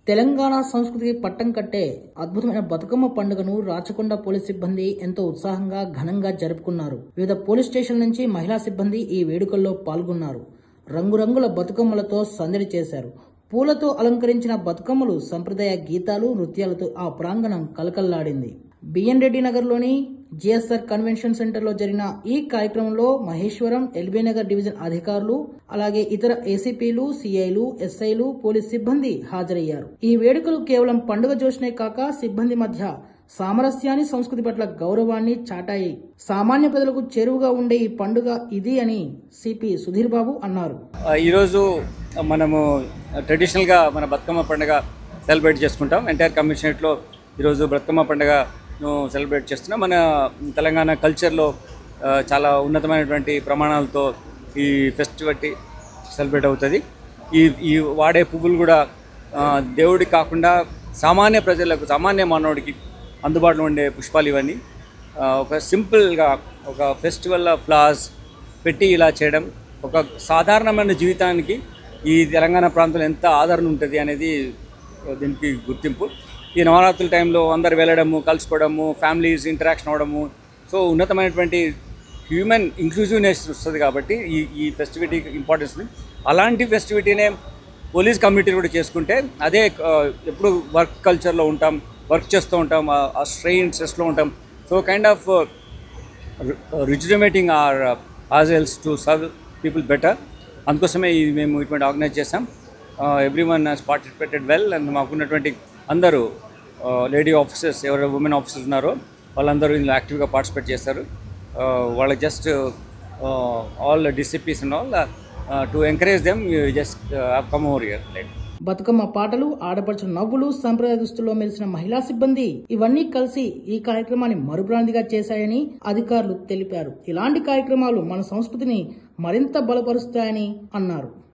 తెలంగాణ సంస్కృతికి పట్టం కట్టే అద్భుతమైన బతుకమ్మ పండుగను రాచకొండ పోలీస్ సిబ్బంది ఎంతో ఉత్సాహంగా ఘనంగా జరుపుకున్నారు. వివిధ పోలీస్ స్టేషన్ల నుంచి మహిళా సిబ్బంది ఈ వేడుకల్లో పాల్గొన్నారు. రంగురంగుల బతుకమ్మలతో సందడి చేశారు. పూలతో అలంకరించిన బతుకమ్మలు సంప్రదాయ గీతాలు, నృత్యాలతో ఆ ప్రాంగణం కలకల్లాడింది. బిఎన్ రెడ్డి నగర్లోని జిఎస్ఆర్ కన్వెన్షన్ సెంటర్లో జరిగిన ఈ కార్యక్రమంలో మహేశ్వరం, ఎల్బీ నగర్ డివిజన్ అధికారులు, అలాగే ఇతర ఏసీపీలు, సిఐలు, ఎస్ఐలు, పోలీస్ సిబ్బంది హాజరయ్యారు. ఈ వేడుకలు కేవలం పండుగ జోష్నే కాక సిబ్బంది మధ్య సామరస్యాన్ని, సంస్కృతి పట్ల గౌరవాన్ని చాటాయి. సామాన్య ప్రజలకు చేరువగా ఉండే ఈ పండుగ ఇది అని సిపి సుధీర్ బాబు అన్నారు. ఈరోజు మనము ట్రెడిషనల్గా మన బతుకమ్మ పండుగ సెలబ్రేట్ చేసుకుంటాం. ఎంటైర్ కమిషనరేట్లో ఈరోజు బతుకమ్మ పండుగ సెలబ్రేట్ చేస్తున్నాం. మన తెలంగాణ కల్చర్లో చాలా ఉన్నతమైనటువంటి ప్రమాణాలతో ఈ ఫెస్టివల్ సెలబ్రేట్ అవుతుంది. ఈ వాడే పువ్వులు కూడా దేవుడికి కాకుండా సామాన్య ప్రజలకు, సామాన్య మానవుడికి అందుబాటులో ఉండే పుష్పాలు ఇవన్నీ. ఒక సింపుల్గా ఒక ఫెస్టివల్ ఫ్లవర్స్ పెట్టి ఇలా చేయడం ఒక సాధారణమైన జీవితానికి ఈ తెలంగాణ ప్రాంతంలో ఎంత ఆదరణ ఉంటుంది అనేది దీనికి గుర్తింపు. ఈ నవరాత్రుల టైంలో అందరు వెళ్ళడము, కలుసుకోవడము, ఫ్యామిలీస్ ఇంటరాక్షన్ అవ్వడము, సో ఉన్నతమైనటువంటి హ్యూమన్ ఇంక్లూజివ్నెస్ వస్తుంది. కాబట్టి ఈ ఫెస్టివిటీకి ఇంపార్టెన్స్ ఉంది. అలాంటి ఫెస్టివిటీనే పోలీస్ కమ్యూనిటీ కూడా చేసుకుంటే అదే ఎప్పుడు వర్క్ కల్చర్లో ఉంటాం, వర్క్ చేస్తూ ఉంటాం, ఆ స్ట్రెస్లో ఉంటాం. So kind of rejuvenating our ourselves to serve people better. అందుకోసమే మేము ఇటువంటి ఆర్గనైజ్ చేస్తాం. Everyone has participated well. And మాకున్నటువంటి అందరూ లేడీ ఆఫీసర్స్, ఎవరు ఉమెన్ ఆఫీసర్స్ ఉన్నారో వాళ్ళందరూ ఇందులో యాక్టివ్గా పార్టిసిపేట్ చేస్తారు. వాళ్ళకి just all disciplines and all to encourage them just come over here. Bathukamma పాటలు, ఆడపడుచుల నవ్వులు, సంప్రదాయ దుస్తుల్లో మెలిసిన మహిళా సిబ్బంది ఇవన్నీ కలిసి ఈ కార్యక్రమాన్ని మరుబ్రాంతిగా చేశాయని అధికారులు తెలిపారు. ఇలాంటి కార్యక్రమాలు మన సంస్కృతిని మరింత బలపరుస్తాయని అన్నారు.